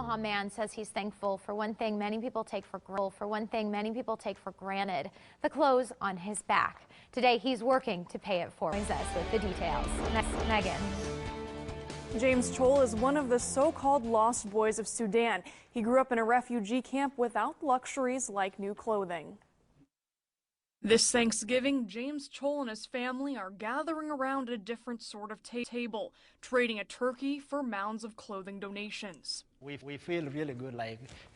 Omaha man says he's thankful for one thing many people take for granted, the clothes on his back. Today he's working to pay it forward. Joins us with the details. Next, Megan. James Chol is one of the so-called lost boys of Sudan. He grew up in a refugee camp without luxuries like new clothing. This Thanksgiving, James Chol and his family are gathering around a different sort of table, trading a turkey for mounds of clothing donations. We feel really good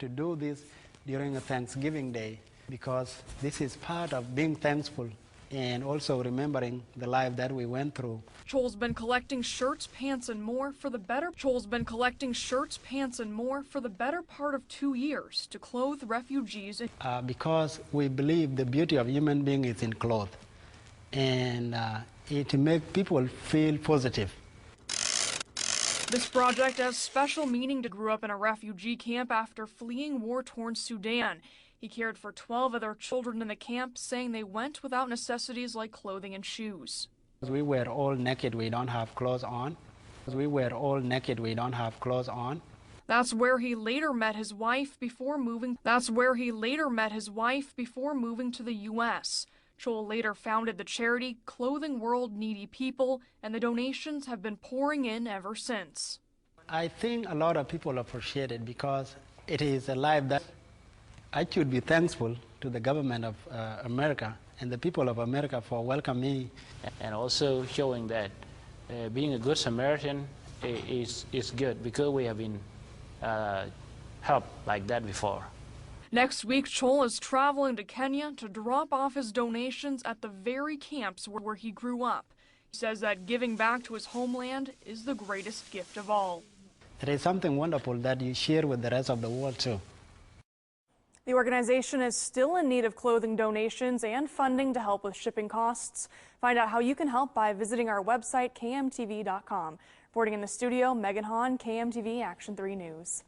to do this during a Thanksgiving Day because this is part of being thankful and also remembering the life that we went through. Chol's been collecting shirts, pants, and more for the better part of 2 years to clothe refugees. Because we believe the beauty of human being is in clothes, and it makes people feel positive. This project has special meaning to grew up in a refugee camp after fleeing war-torn Sudan. He cared for 12 other children in the camp, saying they went without necessities like clothing and shoes. We were all naked, we don't have clothes on. That's where he later met his wife before moving to the U.S. Chol later founded the charity Clothing World Needy People, and the donations have been pouring in ever since. I think a lot of people appreciate it because it is a life that I should be thankful to the government of America and the people of America for welcoming me. And also showing that being a good Samaritan is good because we have been helped like that before. Next week, Chol is traveling to Kenya to drop off his donations at the very camps where he grew up. He says that giving back to his homeland is the greatest gift of all. It is something wonderful that you share with the rest of the world too. The organization is still in need of clothing donations and funding to help with shipping costs. Find out how you can help by visiting our website, kmtv.com. Reporting in the studio, Megan Hahn, KMTV Action 3 News.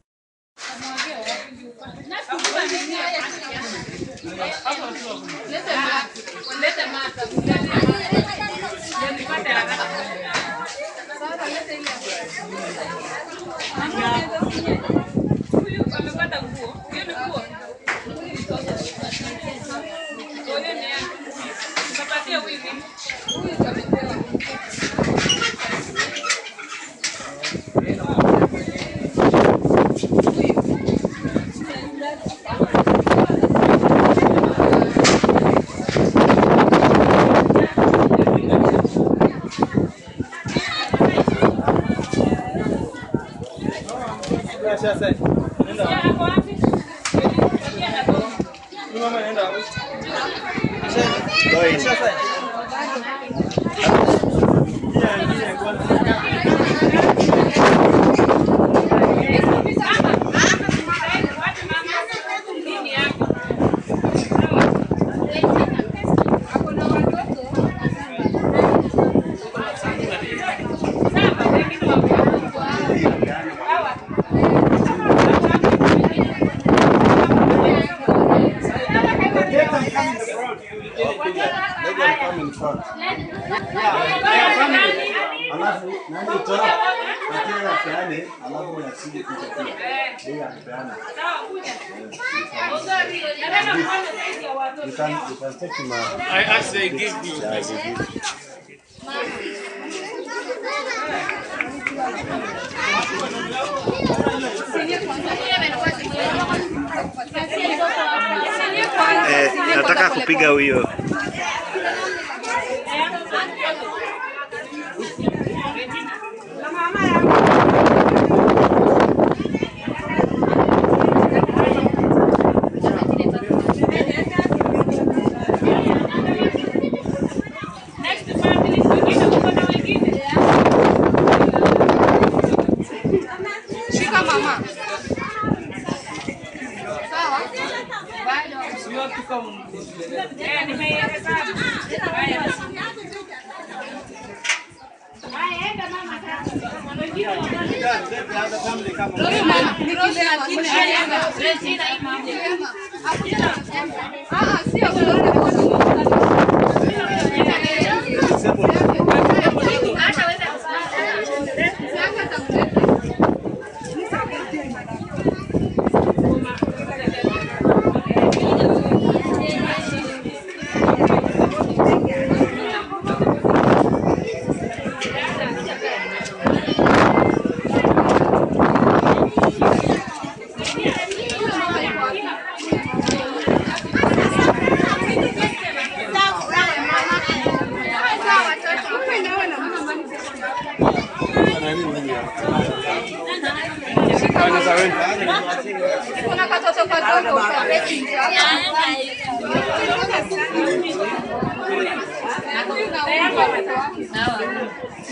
I say give you. Nataka kupiga huyo.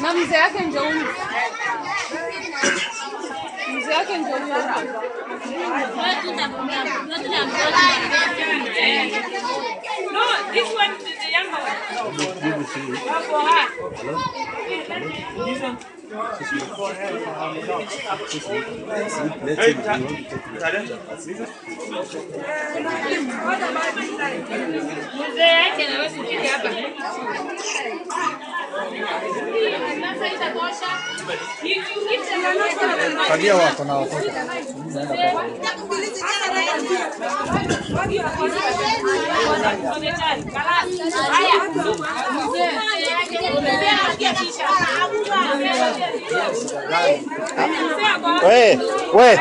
Na mzee yake ndio huyu. Mzee yake ndio huyu. No, this one is the younger one. This one. Mzee yake na wewe ukija hapa. Kadia wako na watoto. We.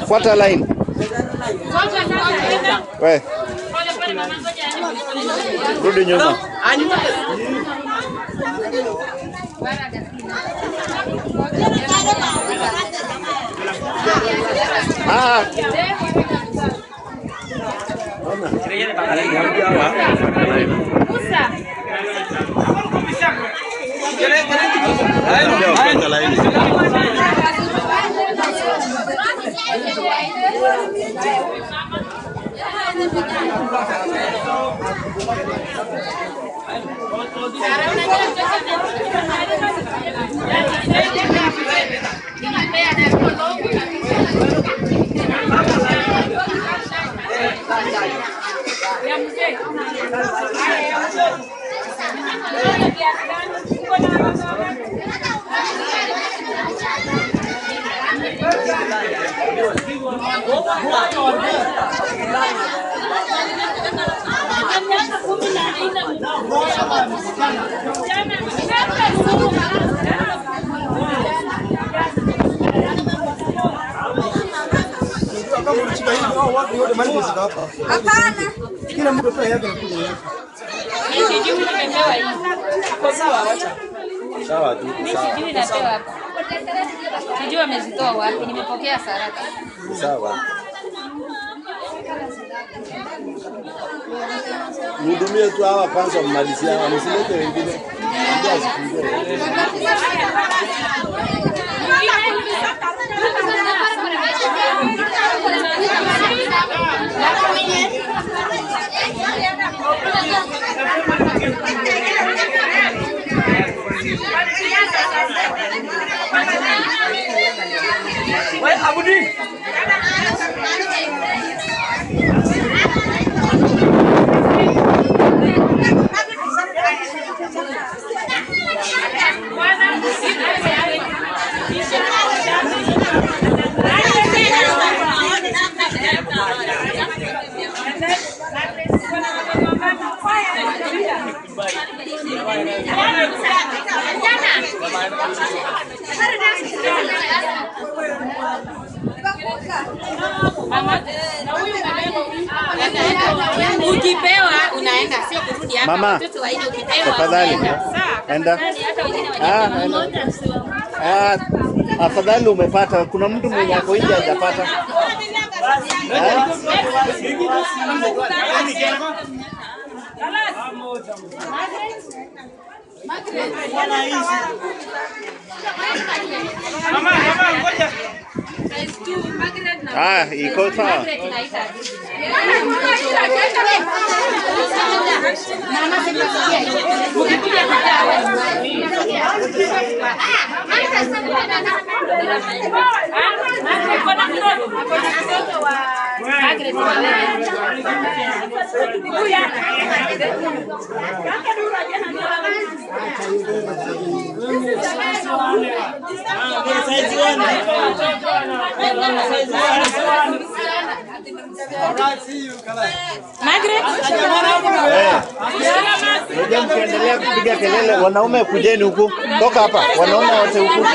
Fuata line. We. Rudi nyuma. Ah. Kila mtu pia yake anakuja. Sijui nimepewa hii. Kwa sawa wacha. Sawa tu. Mimi sijui napewa hapa. Sijui amezitoa wapi, nimepokea saraka. Sawa. Mhudumie tu hawa kwanza mmalizia, msilete wengine. Ndio asifungue. Ukipewa unaenda, sio kurudi hapa. Mama, mtoto wa ile ukipewa tafadhali enda. Afadhali umepata. Kuna mtu mwenye ako nje hajapata. Iko sawa. Mkiendelea kupiga kelele, wanaume kujeni huku. Toka hapa, wanaume wote huku.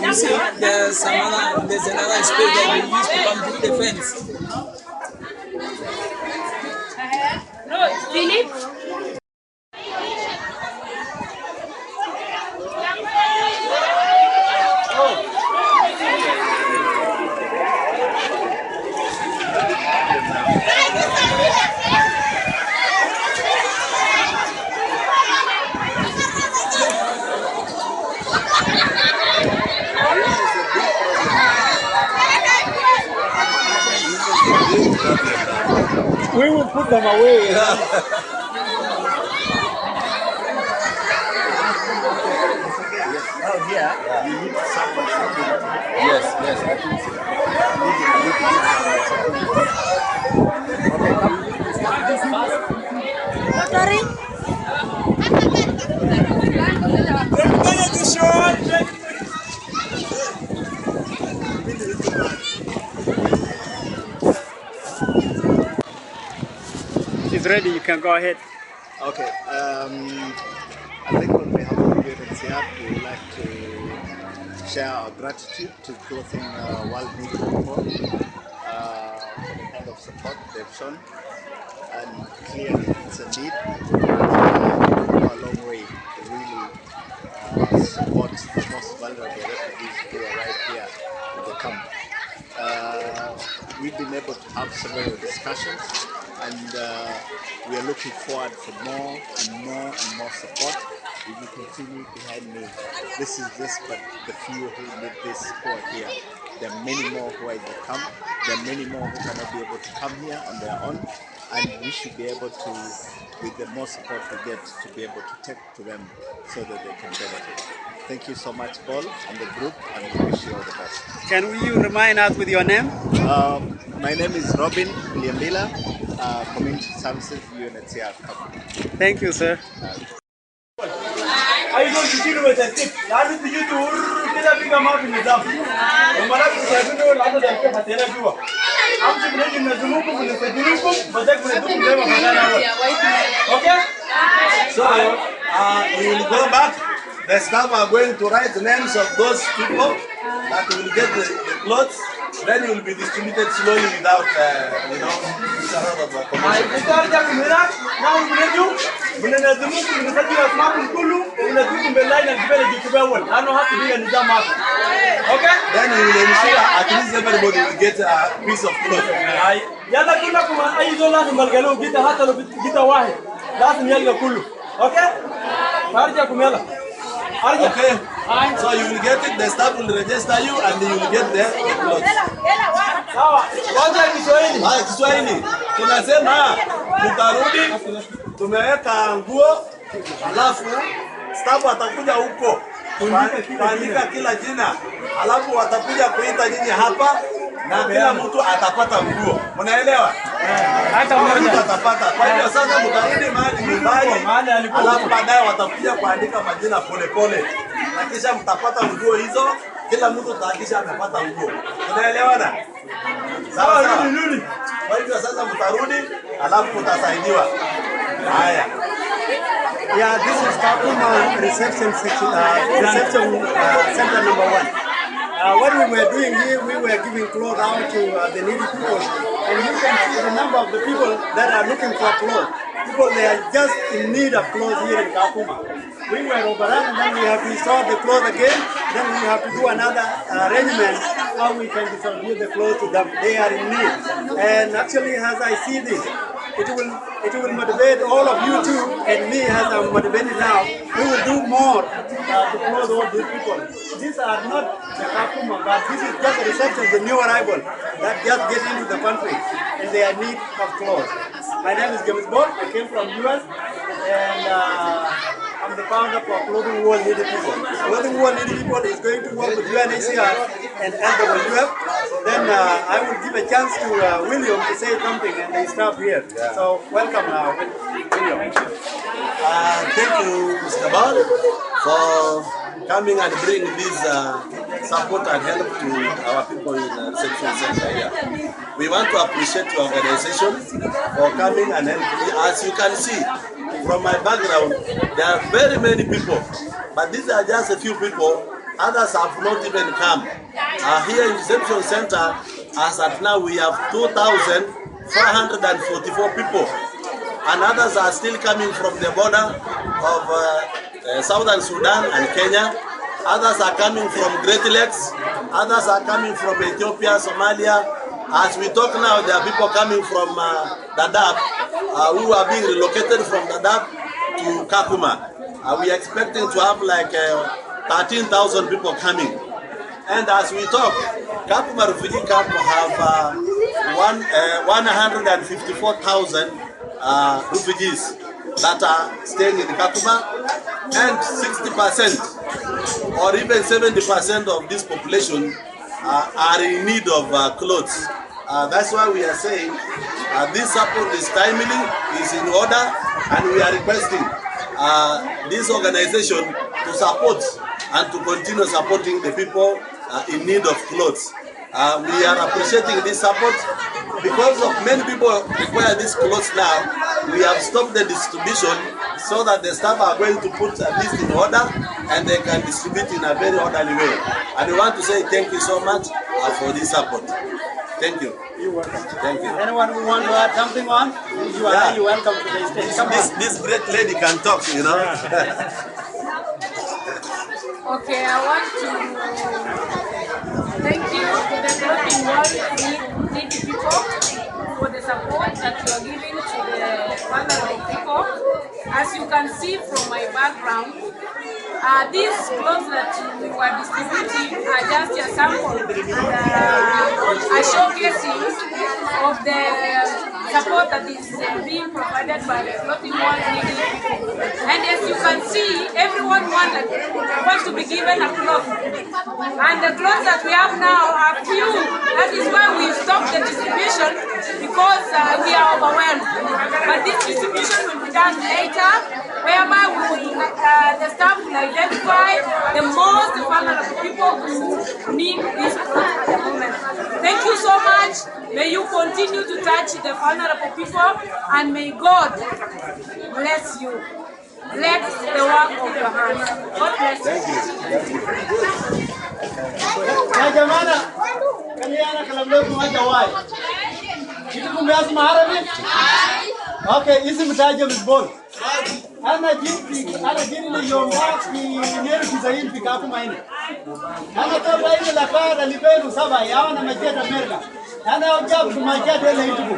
You see, there's another space that we used to come to the fence. No, Philip. We will put them away. Oh, yeah. You need someone security. Yes, I think She's ready, you can go ahead. Okay, I think on behalf of UNHCR, we would like to share our gratitude to Clothing World Media for the kind of support they've shown. And clearly, it's a need. Go a long way to really support the most vulnerable refugees who are right here in the camp. We've been able to have several discussions, and we are looking forward for more and more support. If you continue behind me, this is just but the few who need this support here. There are many more who are in the camp. There are many more who cannot be able to come here on their own, and we should be able to, with the more support we get, to be able to take to them so that they can benefit. Thank you so much, Paul, and the group, and we wish you all the best. Can you remind us with your name? My name is Robin Liambila, Community Services UNHCR. Thank you, sir. I don't deal with a tip. I need you to get a big amount in the dump. And what I can do, rather than get a telephone. I'm taking the Zumukum and the Fedilukum, but that will do them an hour. Okay? so. We will go back. The staff are going to write the names of those people that will get the clothes. Then it will be distributed slowly without, a lot of Okay? Then we will ensure at least everybody will get a piece of cloth. Okay, so you will get it, the staff will register you and you will get the clothes. Kiswahili, tunasema tutarudi, tumeweka nguo, alafu staff watakuja huko kuandika kila jina, alafu watakuja kuita nyinyi hapa na kila mtu atapata nguo. Unaelewa? Hata mmoja atapata. Kwa hivyo sasa mtarudi mahali nyumbani, alafu baadaye watakuja kuandika majina pole. Na kisha mtapata nguo hizo, kila mtu atahakisha amepata nguo. Unaelewana? Sawa. Kwa hivyo sasa mtarudi, alafu mtasaidiwa. Haya. Yeah, this is Kakuma reception center number 1. What we were doing here, we were giving clothes out to the needy people. And you can see the number of the people that are looking for clothes. People, they are just in need of clothes here in Kakuma. We were overrun, and then we have to restore the clothes again. Then we have to do another arrangement how we can distribute the clothes to them. They are in need. And actually, as I see this, it will motivate all of you too, and me as I'm motivated now. We will do more to clothe all these people. These are not the Kakuma, but this is just a reception of the new arrival that just get into the country, and they are in need of clothes. My name is James Bond. I came from US, and I'm the founder for Clothing World Needy People. Clothing World Needy People is going to work with UNHCR and LWF. Then I will give a chance to William to say something and the staff here. Yeah. So welcome now, William. Thank you, Mr. Bal, for coming and bringing this support and help to our people in the reception center here. We want to appreciate your organization for coming and helping. As you can see from my background, there are very many people, but these are just a few people. Others have not even come. Here in the reception center, as at now, we have 2,444 people. And others are still coming from the border of Southern Sudan and Kenya. Others are coming from Great Lakes. Others are coming from Ethiopia, Somalia. As we talk now, there are people coming from Dadaab who are being relocated from Dadaab to Kakuma. We are expecting to have like 13,000 people coming. And as we talk, Kakuma refugee camp have 154,000 refugees that are staying in Kakuma, and 60% or even 70% of this population are in need of clothes. That's why we are saying this support is timely, is in order, and we are requesting this organization to support and to continue supporting the people in need of clothes. We are appreciating this support because of many people require these clothes now. We have stopped the distribution so that the staff are going to put a list in order and they can distribute in a very orderly way. And we want to say thank you so much for this support. Thank you. You're welcome. Thank you. Anyone who wants to add something on? You are highly welcome to the stage. This great lady can talk, you know. Okay, I want to thank you to the Clothing World Needy People for the support that you are giving to the vulnerable people. As you can see from my background, these clothes that we were distributing are just a sample and a showcasing of the support that is being provided by the Clothing World Needy People. And as you can see, everyone wants to be given a cloth. And the clothes that we have now are few. That is why we stopped the distribution, because we are overwhelmed. But this distribution will be done later, whereby the staff will identify the most vulnerable people who need this clothes at the moment. Thank you so much. May you continue to touch the vulnerable people, and may God bless you. Bless the work of your hands. God bless you. Okay, ism taja Lisbon. Ana jini ni yomba ki nero kizaini fi Kakuma ini. Ana toba ini la kara libenu saba yaona majeta Amerika. Ana ujab kumajeta ile itubu.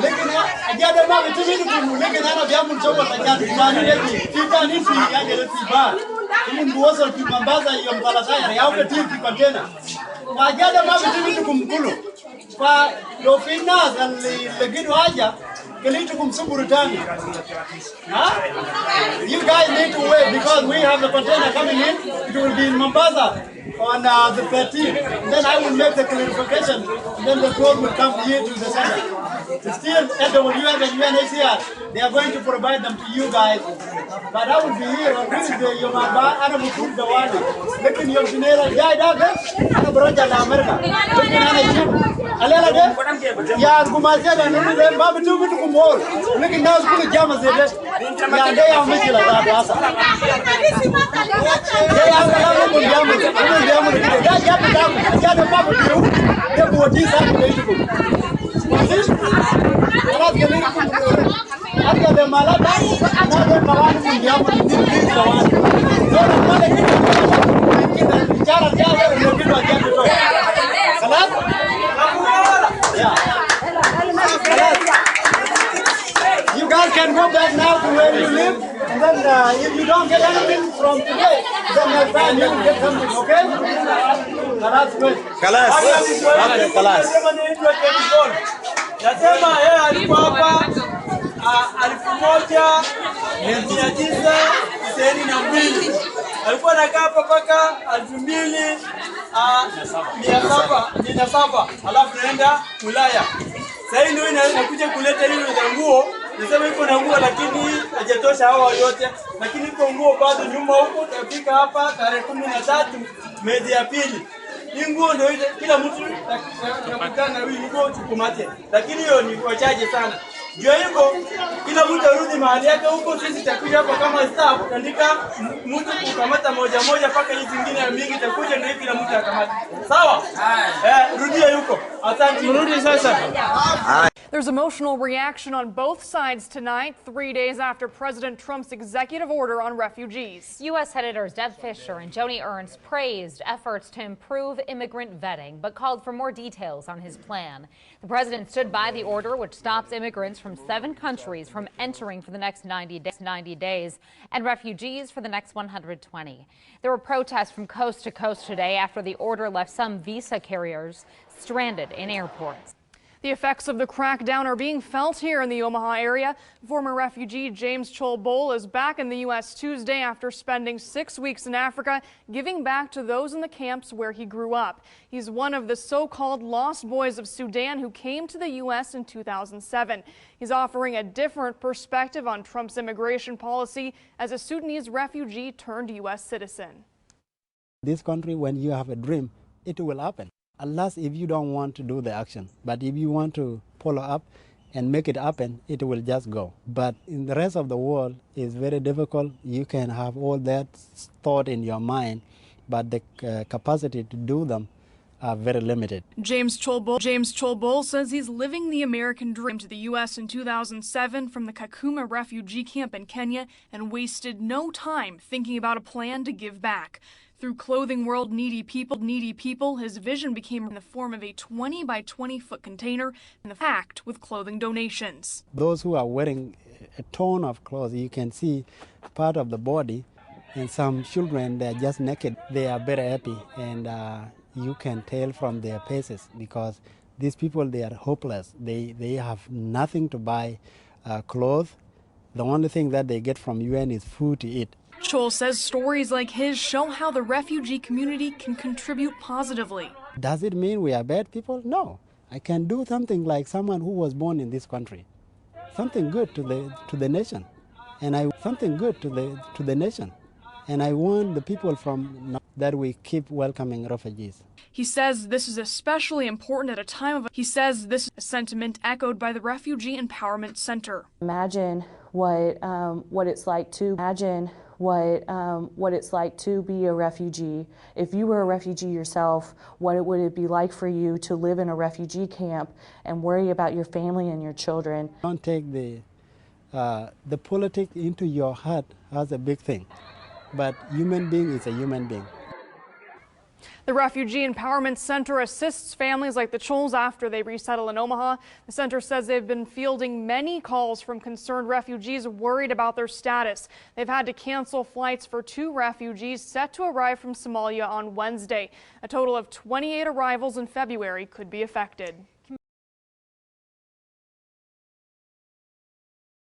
Lakini ajada ma vitu tumu, lakini ana vyamu choba tajada tani yetu. Kita nisi yaje leti ba. Ini mbuoso kibambaza hiyo mbalataya yauke tipi container. Ajada ma vitu kumkulu. Fa lofina legin waja kelitukum suburutani. You guys need to wait because we have the container coming in. It will be in Mombasa on the 13th. Then I will make the clarification. Then the clothes will come here to the center. Still, LWF and UNHCR, they are going to provide them to you guys. But I will be here on Tuesday. You might I will put the one. Looking your Pinera, I'm a brother in America. Looking at you. Alela de? Ya kumaje da nini de babu tuku tuku mall. Looking now school jamas de. Ya de ya miji la da asa. De ya la ko jamas. Ko jamas de. Da ya da ya da babu tu. De bo di sa de tuku. This ala gele ko. Aga de mala da. Na de mawan ko jamas de di kawan. So na mala ki. Cara cara de bidu aja to. Salat? Yeah. You guys can go back now to where you live, and then if you don't get anything from today, then next time you will get something, okay? That's good. Kalas. Kalas. Nasema yeye alikuwa hapa, alikuwa 1992. Alikuwa anakaa hapa mpaka 2700, alafu naenda Ulaya. Sasa ndio inakuja kuleta hiyo nguo. Nasema iko na nguo lakini hajatosha hawa yote. Lakini iko nguo bado nyuma huko, tutafika hapa tarehe 13 mwezi ya pili. Hii nguo ndio kila mtu anakutana na hii nguo tukumate. Lakini hiyo ni wachache sana. Jua hivyo kila mtu arudi mahali yake huko, sisi tutakuja hapa kama staff kuandika mtu kukamata moja moja mpaka hii zingine ya mingi itakuja ndio kila mtu akamata. Sawa? Rudia huko. Asante. Rudi sasa. There's emotional reaction on both sides tonight, 3 days after President Trump's executive order on refugees. U.S. Senators Deb Fischer and Joni Ernst praised efforts to improve immigrant vetting, but called for more details on his plan. The president stood by the order, which stops immigrants from 7 countries from entering for the next 90 days, and refugees for the next 120. There were protests from coast to coast today after the order left some visa carriers stranded in airports. The effects of the crackdown are being felt here in the Omaha area. Former refugee James Cholbol is back in the U.S. Tuesday after spending 6 weeks in Africa, giving back to those in the camps where he grew up. He's one of the so-called lost boys of Sudan who came to the U.S. in 2007. He's offering a different perspective on Trump's immigration policy as a Sudanese refugee turned U.S. citizen. This country, when you have a dream, it will happen. Unless if you don't want to do the action. But if you want to follow up and make it happen, it will just go. But in the rest of the world, it's very difficult. You can have all that thought in your mind, but the capacity to do them are very limited. James Cholbol says he's living the American dream to the U.S. in 2007 from the Kakuma refugee camp in Kenya and wasted no time thinking about a plan to give back. Through Clothing World Needy People, his vision became in the form of a 20 by 20 foot container and the packed with clothing donations. Those who are wearing a ton of clothes, you can see part of the body, and some children, they're just naked. They are very happy, and you can tell from their faces because these people, they are hopeless. They have nothing to buy clothes. The only thing that they get from UN is food to eat. Chol says stories like his show how the refugee community can contribute positively. Does it mean we are bad people? No. I can do something like someone who was born in this country. Something good to the nation. And I want the people from that we keep welcoming refugees. He says this is especially important at a time of. He says this is a sentiment echoed by the Refugee Empowerment Center. Imagine what it's like to what it's like to be a refugee. If you were a refugee yourself, what would it be like for you to live in a refugee camp and worry about your family and your children? Don't take the politics into your heart as a big thing, but human being is a human being. The Refugee Empowerment Center assists families like the Chols after they resettle in Omaha. The center says they've been fielding many calls from concerned refugees worried about their status. They've had to cancel flights for 2 refugees set to arrive from Somalia on Wednesday. A total of 28 arrivals in February could be affected.